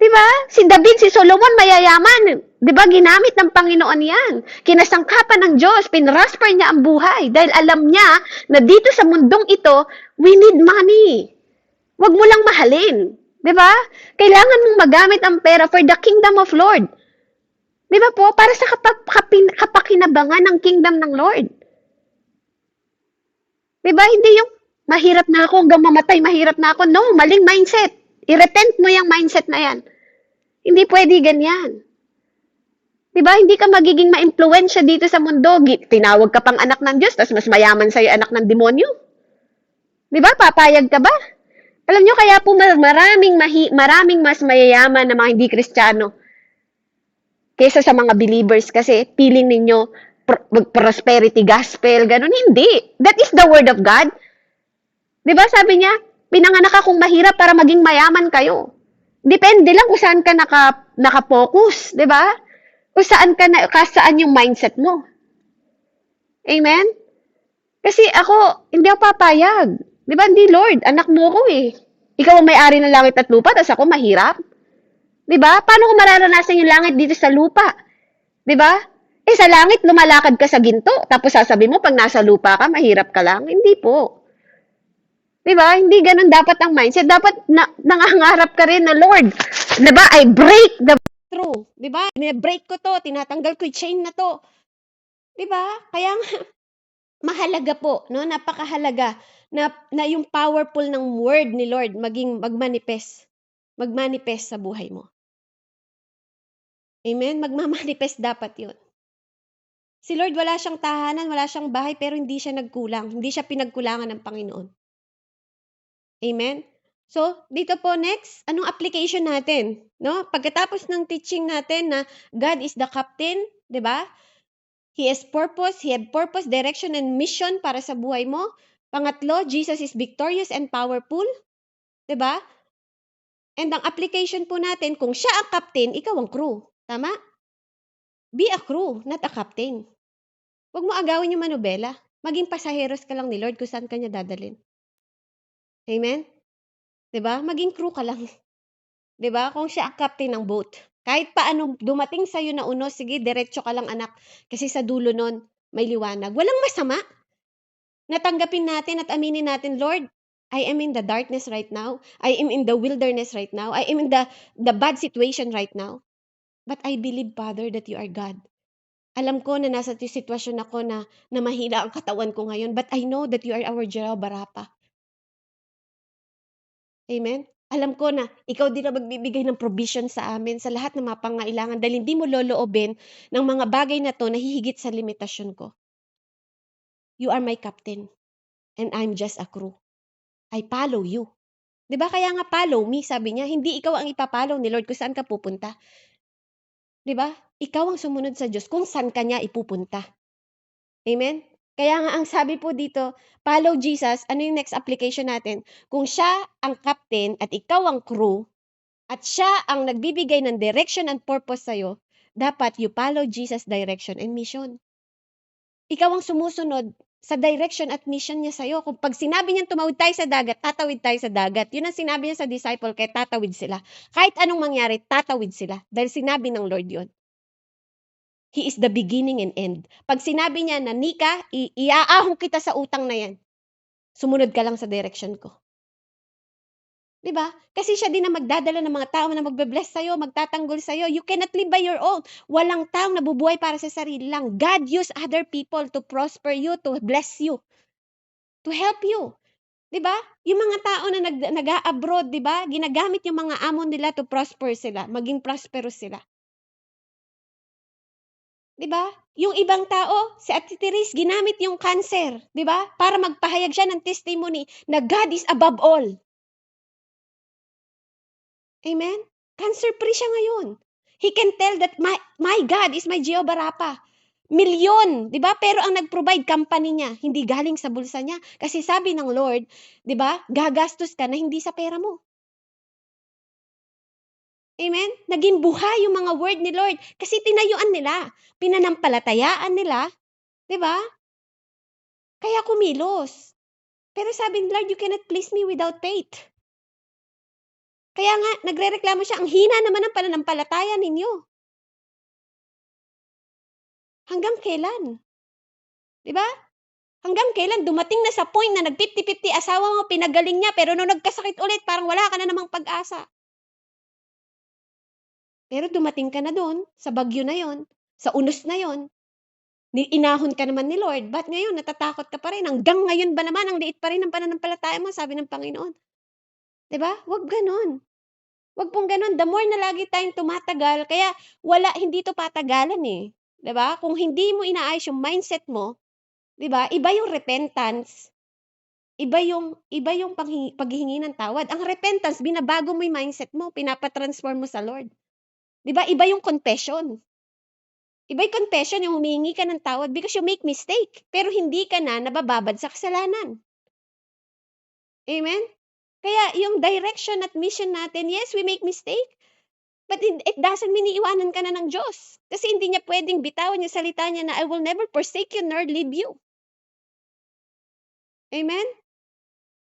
Di ba? Si David, si Solomon, mayayaman. Di ba? Ginamit ng Panginoon yan. Kinasangkapan ng Diyos, pinrosper niya ang buhay dahil alam niya na dito sa mundong ito, we need money. Huwag mo lang mahalin. Di ba? Kailangan mong magamit ang pera for the kingdom of Lord. Di ba po? Para sa kapakinabangan ng kingdom ng Lord. Di ba? Hindi yung mahirap na ako hanggang mamatay, mahirap na ako. No, maling mindset. I-repent mo yung mindset na yan. Hindi pwede ganyan. Diba? Hindi ka magiging ma-impluensya dito sa mundo. Tinawag ka pang anak ng Diyos, tapos mas mayaman sa'yo anak ng demonyo. Diba? Papayag ka ba? Alam nyo, kaya po maraming mas mayayaman na mga hindi Kristiyano kaysa sa mga believers kasi feeling ninyo prosperity gospel, ganun. Hindi. That is the word of God. Diba? Sabi niya, pinanganak akong mahirap para maging mayaman kayo. Depende lang kung saan ka naka-focus, 'di ba? Kung saan yung mindset mo. Amen? Kasi ako, hindi ako papayag. 'Di ba? Hindi, Lord, anak mo ko eh. Ikaw ang may-ari ng langit at lupa, tapos ako mahirap. 'Di ba? Paano ko mararanasan yung langit dito sa lupa? 'Di ba? Eh sa langit lumalakad ka sa ginto, tapos sasabi mo pag nasa lupa ka, mahirap ka lang. Hindi po. 'Di ba? Hindi ganun dapat ang mindset. Dapat nangangarap ka rin na, Lord, 'di ba? I break the through, 'di ba? Break ko 'to, tinatanggal ko 'yung chain na 'to. 'Di ba? Kaya nga mahalaga po, no? Napakahalaga na 'yung powerful ng word ni Lord magmanifest sa buhay mo. Amen? Magmamanifest dapat 'yun. Si Lord wala siyang tahanan, wala siyang bahay, pero hindi siya nagkulang. Hindi siya pinagkulangan ng Panginoon. Amen? So, dito po next, anong application natin? No? Pagkatapos ng teaching natin na God is the captain, 'di ba? He has purpose, direction, and mission para sa buhay mo. Pangatlo, Jesus is victorious and powerful, 'di ba? And ang application po natin, kung siya ang captain, ikaw ang crew. Tama? Be a crew, not a captain. Huwag mo agawin yung manobela. Maging pasaheros ka lang ni Lord kung saan kanya dadalhin. Amen? 'Di ba? Maging crew ka lang. 'Di ba? Kung siya ang captain ng boat. Kahit paano dumating sa'yo na unos, sige, diretso ka lang anak. Kasi sa dulo nun, may liwanag. Walang masama. Natanggapin natin at aminin natin, Lord, I am in the darkness right now. I am in the wilderness right now. I am in the bad situation right now. But I believe, Father, that you are God. Alam ko na nasa sitwasyon ako na mahina ang katawan ko ngayon, but I know that you are our Jehovah Rapha. Amen? Alam ko na ikaw din ang magbibigay ng provision sa amin sa lahat ng mga pangangailangan dahil hindi mo loloobin ng mga bagay na 'to na hihigit sa limitasyon ko. You are my captain and I'm just a crew. I follow you. 'Di ba kaya nga follow me, sabi niya, hindi ikaw ang ipapollow ni Lord kung saan ka pupunta. 'Di ba? Ikaw ang sumunod sa Diyos kung saan ka niya ipupunta. Amen? Kaya nga ang sabi po dito, follow Jesus, ano yung next application natin? Kung siya ang captain at ikaw ang crew, at siya ang nagbibigay ng direction and purpose sa'yo, dapat you follow Jesus' direction and mission. Ikaw ang sumusunod sa direction at mission niya sa'yo. Kung pag sinabi niya tumawid tayo sa dagat, tatawid tayo sa dagat. Yun ang sinabi niya sa disciple, kaya tatawid sila. Kahit anong mangyari, tatawid sila. Dahil sinabi ng Lord yun. He is the beginning and end. Pag sinabi niya na, Nika, iaahong kita sa utang na yan. Sumunod ka lang sa direction ko. 'Di ba? Kasi siya din ang magdadala ng mga tao na magbe-bless sa'yo, magtatanggol sa'yo. You cannot live by your own. Walang taong nabubuhay para sa sarili lang. God use other people to prosper you, to bless you, to help you. 'Di ba? Yung mga tao na nag-a-abroad, 'di ba? Ginagamit yung mga amo nila to prosper sila, maging prosperous sila. 'Di ba? Yung ibang tao, si Ate Therese, ginamit yung cancer, 'di ba? Para magpahayag siya ng testimony na God is above all. Amen? Cancer-free siya ngayon. He can tell that my God is my Jehovah Rapha. Milyon, 'di ba? Pero ang nag-provide company niya, hindi galing sa bulsa niya. Kasi sabi ng Lord, 'di ba? Gagastos ka na hindi sa pera mo. Amen? Naging buhay yung mga word ni Lord kasi tinayuan nila, pinanampalatayaan nila, 'di ba? Kaya kumilos. Pero sabi ni Lord, you cannot please me without faith. Kaya nga, nagrereklamo siya, ang hina naman ng pananampalataya ninyo. Hanggang kailan? Diba? Hanggang kailan dumating na sa point na nag-50-50 asawa mo, pinagaling niya, pero nung nagkasakit ulit, parang wala ka na namang pag-asa. Pero dumating ka na doon, sa bagyo na yon, sa unos na yon, inahon ka naman ni Lord, ba't ngayon natatakot ka pa rin? Hanggang ngayon ba naman, ang liit pa rin ng pananampalataya mo, sabi ng Panginoon. Diba? Huwag ganon. Huwag pong ganon. The more na lagi tayong tumatagal, kaya hindi to patagalan eh. Diba? Kung hindi mo inaayos yung mindset mo, diba? Iba yung repentance. Iba yung paghihingi ng tawad. Ang repentance, binabago mo yung mindset mo, pinapatransform mo sa Lord. Diba? Iba yung confession. Iba yung confession, yung humingi ka ng tawad because you make mistake. Pero hindi ka na nabababad sa kasalanan. Amen? Kaya yung direction at mission natin, yes, we make mistake. But it doesn't mean iiwanan ka na ng Diyos. Kasi hindi niya pwedeng bitawan yung salita niya na I will never forsake you nor leave you. Amen?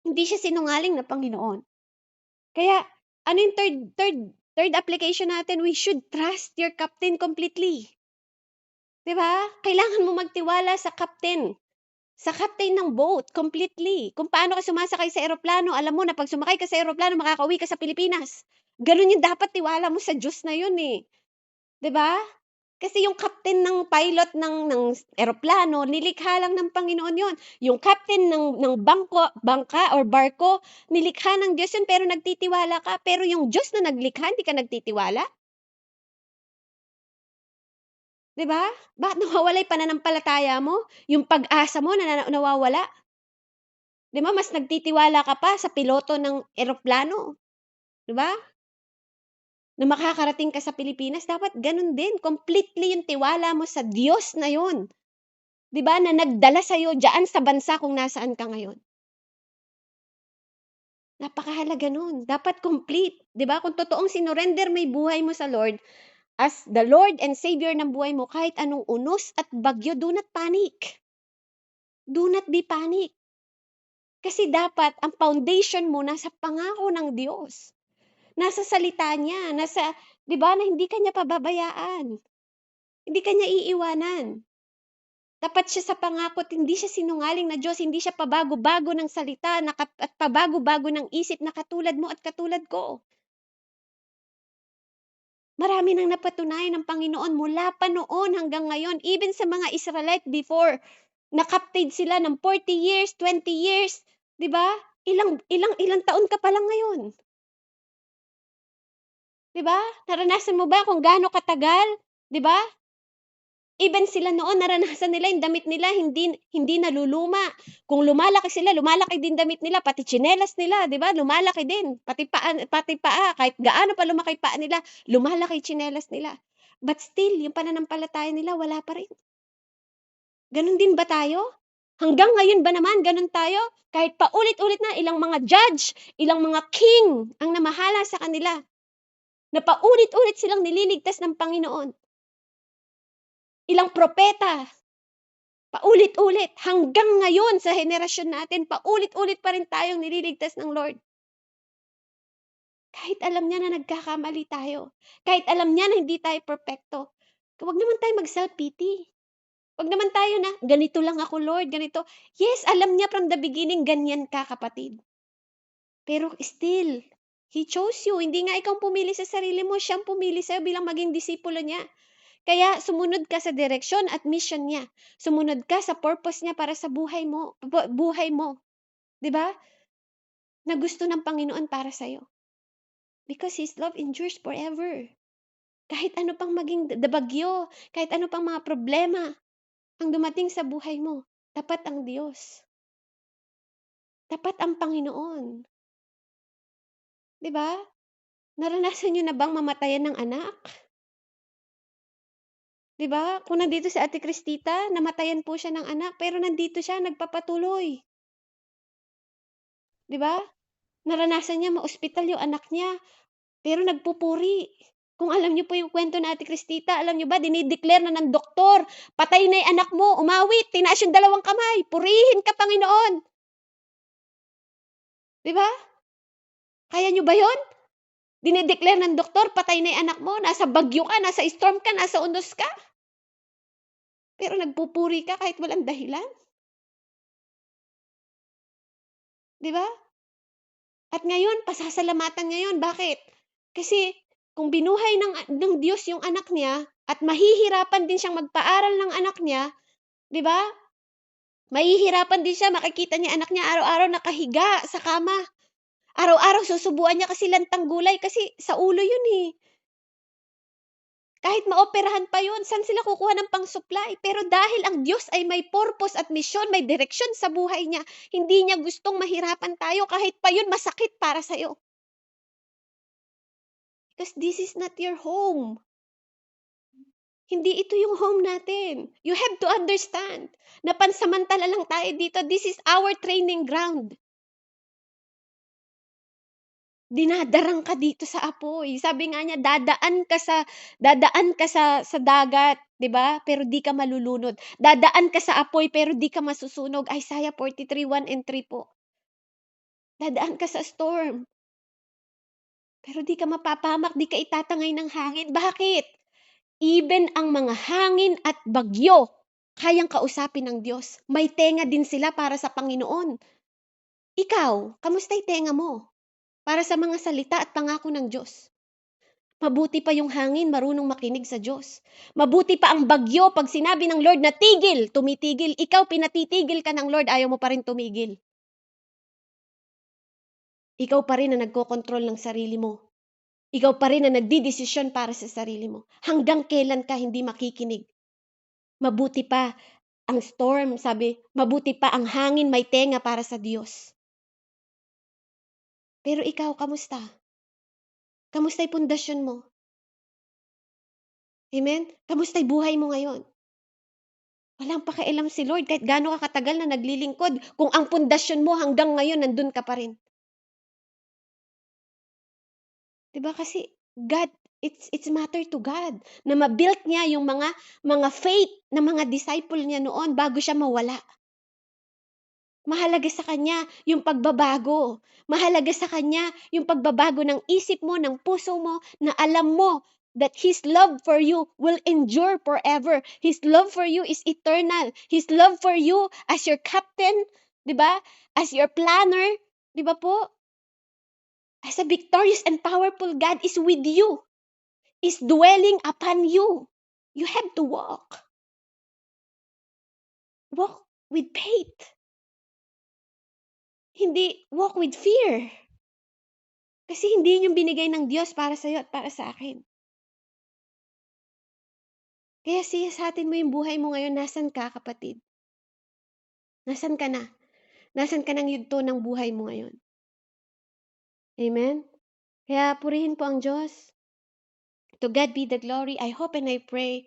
Hindi siya sinungaling na Panginoon. Kaya, ano yung third application natin? We should trust your captain completely. Diba? Kailangan mo magtiwala sa captain. Sa captain ng boat, completely. Kung paano ka sumasakay sa eroplano, alam mo na pag sumakay ka sa eroplano, makakauwi ka sa Pilipinas. Ganun yung dapat tiwala mo sa Diyos na yun eh. Diba? Kasi yung captain ng pilot ng eroplano, nilikha lang ng Panginoon yun. Yung captain ng bangka or barko, nilikha ng Diyos yun, pero nagtitiwala ka. Pero yung Diyos na naglikha, hindi ka nagtitiwala? Diba? Bakit nawawala yung pananampalataya mo? Yung pag-asa mo na nawawala? Diba? Mas nagtitiwala ka pa sa piloto ng eroplano. Diba? Na makakarating ka sa Pilipinas, dapat ganun din. Completely yung tiwala mo sa Diyos na yun. Diba? Na nagdala sa'yo dyan sa bansa kung nasaan ka ngayon. Napakahalaga nun. Dapat complete. Diba? Kung totoong sinurrender may buhay mo sa Lord, as the Lord and Savior ng buhay mo, kahit anong unos at bagyo, do not panic. Do not be panic. Kasi dapat ang foundation mo nasa pangako ng Diyos. Nasa salita niya, nasa, 'di ba, na hindi kanya pababayaan. Hindi kanya iiwanan. Tapat siya sa pangako at hindi siya sinungaling na Diyos, hindi siya pabago-bago ng salita at pabago-bago ng isip na katulad mo at katulad ko. Marami nang napatunayan ng Panginoon mula pa noon hanggang ngayon, even sa mga Israelite before, na-captive sila ng 40 years, 20 years, 'di ba? Ilang taon ka pa lang ngayon. 'Di ba? Naranasan mo ba kung gaano katagal, 'di ba? Even sila noon naranasan nila yung damit nila hindi naluluma. Kung lumalaki sila, lumalaki din damit nila, pati tsinelas nila, 'di ba? Lumalaki din. Pati paa, kahit gaano pa lumaki paa nila, lumalaki tsinelas nila. But still, yung pananampalataya nila wala pa rin. Ganon din ba tayo? Hanggang ngayon ba naman ganon tayo? Kahit paulit-ulit na ilang mga judge, ilang mga king ang namahala sa kanila. Na paulit-ulit silang nililigtas ng Panginoon. Ilang propeta, paulit-ulit, hanggang ngayon sa henerasyon natin, paulit-ulit pa rin tayong nililigtas ng Lord. Kahit alam niya na nagkakamali tayo, kahit alam niya na hindi tayo perfecto, huwag naman tayo mag-self-pity. Huwag naman tayo na, ganito lang ako Lord, ganito. Yes, alam niya from the beginning, ganyan ka kapatid. Pero still, He chose you. Hindi nga ikaw pumili sa sarili mo, siyang pumili sa'yo bilang maging disipulo niya. Kaya sumunod ka sa direksyon at mission niya. Sumunod ka sa purpose niya para sa buhay mo. 'Di ba? Na gusto ng Panginoon para sa iyo. Because His love endures forever. Kahit ano pang maging bagyo, kahit ano pang mga problema ang dumating sa buhay mo, tapat ang Diyos. Tapat ang Panginoon. 'Di ba? Naranasan niyo na bang mamatayan ng anak? 'Di ba? Kung nandito si Ate Cristita, namatayan po siya ng anak, pero nandito siya nagpapatuloy. 'Di ba? Naranasan niya ma-ospital yung anak niya, pero nagpupuri. Kung alam niyo po yung kwento ni Ate Cristita, alam niyo ba dinideclare na ng doktor, patay na yung anak mo, umawit, tinaas yung dalawang kamay, purihin ka Panginoon. 'Di ba? Kaya niyo ba 'yun? Dine-declare ng doktor patay na 'yung anak mo, nasa bagyo ka, nasa storm ka, nasa unos ka, pero nagpupuri ka kahit walang dahilan, 'di ba? At ngayon pasasalamatan ngayon, bakit? Kasi kung binuhay ng Diyos 'yung anak niya at mahihirapan din siyang magpaaral ng anak niya, 'di ba? Mahihirapan din siya, makikita niya anak niya araw-araw nakahiga sa kama. Araw-araw susubuan niya kasi lantang gulay kasi sa ulo 'yun, eh. Kahit maoperahan pa 'yun, saan sila kukuha ng pang-supply? Pero dahil ang Diyos ay may purpose at misyon, may direksyon sa buhay niya, hindi niya gustong mahirapan tayo kahit pa 'yun masakit para sa'yo. Because this is not your home. Hindi ito yung home natin. You have to understand na pansamantala lang tayo dito. This is our training ground. Dinadarang ka dito sa apoy. Sabi nga niya, dadaan ka sa dagat, 'di ba? Pero di ka malulunod. Dadaan ka sa apoy pero di ka masusunog. Isaiah 43:1 and 3 po. Dadaan ka sa storm, pero di ka mapapahamak, di ka itatangay ng hangin. Bakit? Even ang mga hangin at bagyo, kayang kausapin ng Diyos. May tenga din sila para sa Panginoon. Ikaw, kamusta'y tenga mo para sa mga salita at pangako ng Diyos? Mabuti pa yung hangin, marunong makinig sa Diyos. Mabuti pa ang bagyo, pag sinabi ng Lord na tigil, tumitigil. Ikaw, pinatitigil ka ng Lord, ayaw mo pa rin tumigil. Ikaw pa rin na nagkokontrol ng sarili mo. Ikaw pa rin na nagdidesisyon para sa sarili mo. Hanggang kailan ka hindi makikinig? Mabuti pa ang storm, sabi, mabuti pa ang hangin may tenga para sa Diyos. Pero ikaw, kamusta? Kamusta'y pundasyon mo? Amen? Kamusta'y buhay mo ngayon? Walang pakialam si Lord kahit gaano ka katagal na naglilingkod kung ang pundasyon mo hanggang ngayon nandun ka pa rin. 'Di ba kasi God, it's matter to God na ma-built niya yung mga faith na mga disciple niya noon bago siya mawala. Mahalaga sa kanya yung pagbabago. Mahalaga sa kanya yung pagbabago ng isip mo, ng puso mo, na alam mo that His love for you will endure forever. His love for you is eternal. His love for you as your captain, di ba? As your planner, di ba po? As a victorious and powerful God is with you, is dwelling upon you. You have to walk. Walk with faith. Hindi walk with fear. Kasi hindi yun yung binigay ng Diyos para sa'yo at para sa akin. Kaya siyasatin mo yung buhay mo ngayon, nasan ka, kapatid? Nasan ka na? Nasan ka ng yugto ng buhay mo ngayon? Amen? Kaya purihin po ang Diyos. To God be the glory. I hope and I pray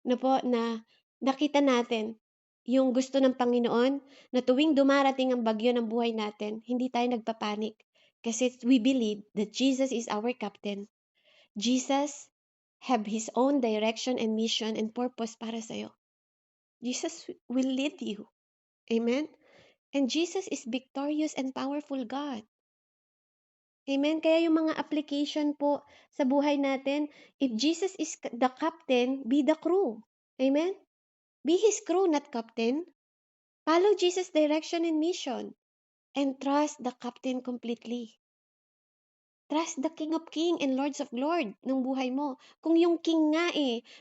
na po na nakita natin yung gusto ng Panginoon na tuwing dumarating ang bagyo ng buhay natin, hindi tayo nagpapanik. Kasi we believe that Jesus is our captain. Jesus have His own direction and mission and purpose para sa'yo. Jesus will lead you. Amen? And Jesus is victorious and powerful God. Amen? Kaya yung mga application po sa buhay natin, if Jesus is the captain, be the crew. Amen? Be His crew, not captain. Follow Jesus' direction and mission. And trust the captain completely. Trust the King of King and Lords of Lord ng buhay mo. Kung yung King nga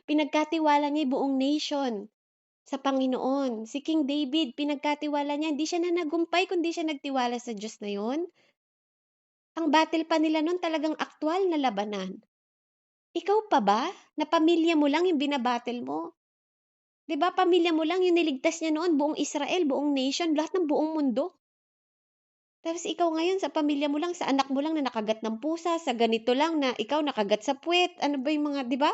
pinagkatiwala niya yung buong nation sa Panginoon. Si King David, pinagkatiwala niya, hindi siya nanagumpay kundi siya nagtiwala sa Diyos na yon. Ang battle pa nila noon talagang aktwal na labanan. Ikaw pa ba? Na pamilya mo lang yung binabattle mo? 'Di ba pamilya mo lang yung niligtas niya noon, buong Israel, buong nation, lahat ng buong mundo. Tapos ikaw ngayon sa pamilya mo lang, sa anak mo lang na nakagat ng pusa, sa ganito lang na ikaw nakagat sa puwet, ano ba yung mga 'di ba?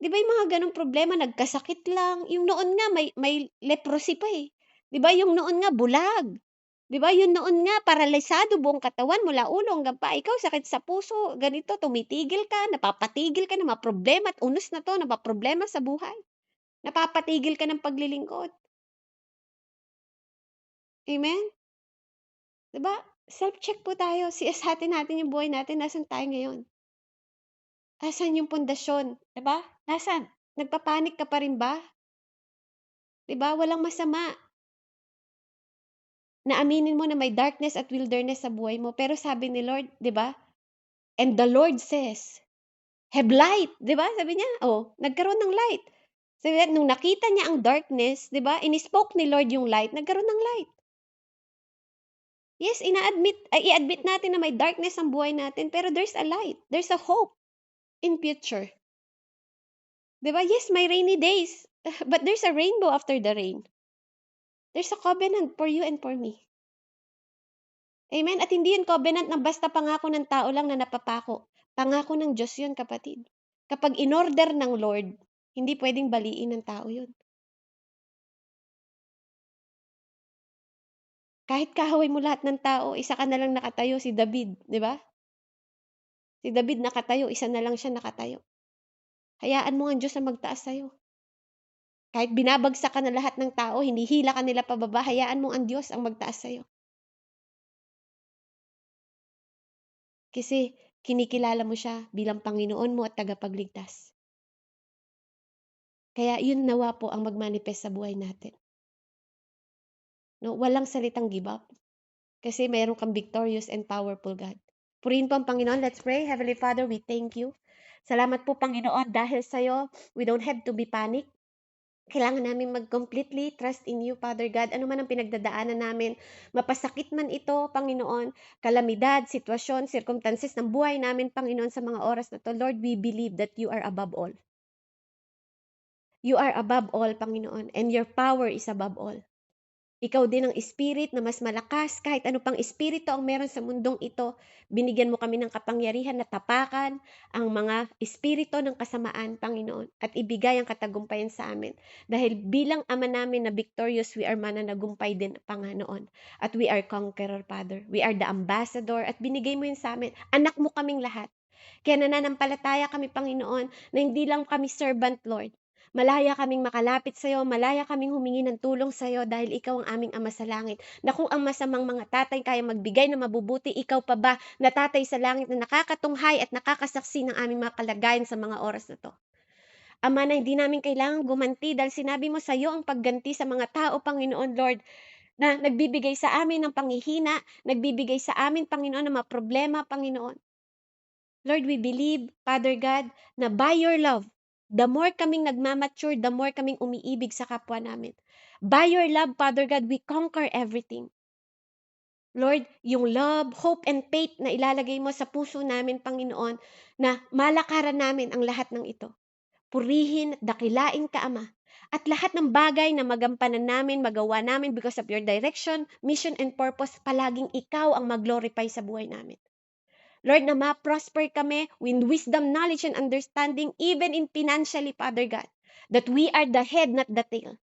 'Di ba yung mga gano'ng problema nagkasakit lang, yung noon nga may leprosy pa, 'di ba yung noon nga bulag, 'di ba yung noon nga paralisado buong katawan mula ulo hanggang paa, ikaw sakit sa puso, ganito tumitigil ka, napapatigil ka ng mga problema at unos na 'to, napaproblema sa buhay, napapatigil ka ng paglilingkod. Amen? 'Di ba? self-check po tayo. Siyasatin natin yung buhay natin. Nasaan tayo ngayon? Nasaan yung pundasyon? 'Di ba? Nasaan? Nagpapanik ka pa rin ba? 'Di ba? Walang masama na aminin mo na may darkness at wilderness sa buhay mo. Pero sabi ni Lord, 'di ba? And the Lord says, "Have light." 'Di ba? Sabi niya, oh, nagkaroon ng light. Sabi niya, nung nakita niya ang darkness, 'di ba? In-spoke ni Lord yung light, nagkaroon ng light. Yes, i-admit natin na may darkness ang buhay natin, pero there's a light. There's a hope in future. 'Di ba? Yes, may rainy days, but there's a rainbow after the rain. There's a covenant for you and for me. Amen? At hindi yun covenant na basta pangako ng tao lang na napapako. Pangako ng Diyos yun, kapatid. Kapag in-order ng Lord, hindi pwedeng baliin ng tao yun. Kahit kaaway mo lahat ng tao, isa ka na lang nakatayo, si David, di ba? Si David nakatayo, isa na lang siya nakatayo. Hayaan mo ang Diyos na magtaas sa'yo. Kahit binabagsak ka na lahat ng tao, hindi hila ka nila pababa, hayaan mo ang Diyos ang magtaas sa'yo. Kasi kinikilala mo siya bilang Panginoon mo at tagapagligtas. Kaya yun nawa po ang magmanifest sa buhay natin. No, walang salitang give up. Kasi mayroon kang victorious and powerful God. Purihin po ang Panginoon. Let's pray. Heavenly Father, we thank you. Salamat po, Panginoon, dahil sa'yo, we don't have to be panic. Kailangan namin mag-completely trust in you, Father God. Ano man ang pinagdadaanan namin, mapasakit man ito, Panginoon, kalamidad, sitwasyon, circumstances ng buhay namin, Panginoon, sa mga oras na to, Lord, we believe that you are above all. You are above all, Panginoon, and your power is above all. Ikaw din ang spirit na mas malakas kahit ano pang espiritu ang meron sa mundong ito. Binigyan mo kami ng kapangyarihan na tapakan ang mga espiritu ng kasamaan, Panginoon, at ibigay ang katagumpayan sa amin. Dahil bilang Ama namin na victorious, we are mananagumpay din, Panginoon. At we are conqueror, Father. We are the ambassador at binigay mo yun sa amin. Anak mo kaming lahat. Kaya nananampalataya kami, Panginoon, na hindi lang kami servant, Lord. Malaya kaming makalapit sa iyo, malaya kaming humingi ng tulong sa iyo dahil ikaw ang aming Ama sa langit. Na kung ang masamang mga tatay kaya magbigay ng mabubuti, ikaw pa ba na tatay sa langit na nakakatunghay at nakakasaksi ng aming mga kalagayan sa mga oras na to? Ama, na hindi namin kailangang gumanti dahil sinabi mo sa iyo ang pagganti sa mga tao, Panginoon Lord, na nagbibigay sa amin ng panghihina, nagbibigay sa amin, Panginoon, ng mga problema, Panginoon. Lord, we believe, Father God, na by your love, the more kaming nagmamature, the more kaming umiibig sa kapwa namin. By your love, Father God, we conquer everything. Lord, yung love, hope, and faith na ilalagay mo sa puso namin, Panginoon, na malakaran namin ang lahat ng ito. Purihin, dakilain ka, Ama. At lahat ng bagay na magampanan namin, magawa namin because of your direction, mission, and purpose, palaging ikaw ang mag-glorify sa buhay namin. Lord, na ma-prosper kami with wisdom, knowledge, and understanding, even in financially, Father God, that we are the head, not the tail.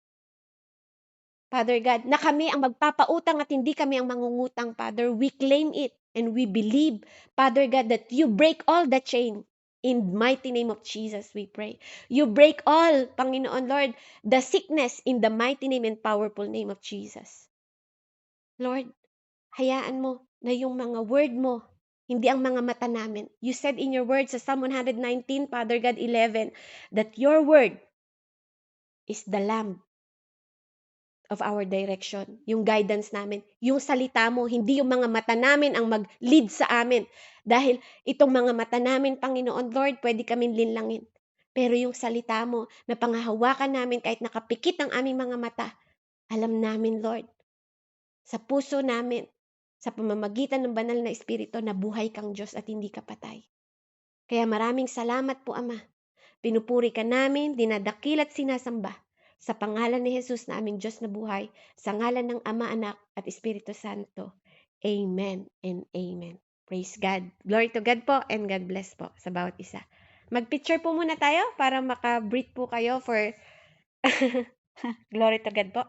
Father God, na kami ang magpapautang at hindi kami ang mangungutang, Father. We claim it and we believe, Father God, that you break all the chain. In mighty name of Jesus, we pray. You break all, Panginoon Lord, the sickness in the mighty name and powerful name of Jesus. Lord, hayaan mo na yung mga word mo, hindi ang mga mata namin. You said in your word sa Psalm 119, Father God 11, that your word is the lamp of our direction, yung guidance namin. Yung salita mo, hindi yung mga mata namin ang mag-lead sa amin. Dahil itong mga mata namin, Panginoon Lord, pwede kami linlangin. Pero yung salita mo, na pangahawakan namin kahit nakapikit ang aming mga mata, alam namin, Lord, sa puso namin, sa pamamagitan ng banal na espiritu, na buhay kang Diyos at hindi ka patay. Kaya maraming salamat po, Ama. Pinupuri ka namin, dinadakil at sinasamba sa pangalan ni Jesus na aming Diyos na buhay, sa ngalan ng Ama, Anak at Espiritu Santo. Amen and amen. Praise God. Glory to God po and God bless po sa bawat isa. Mag-picture po muna tayo para maka-breathe po kayo for glory to God po.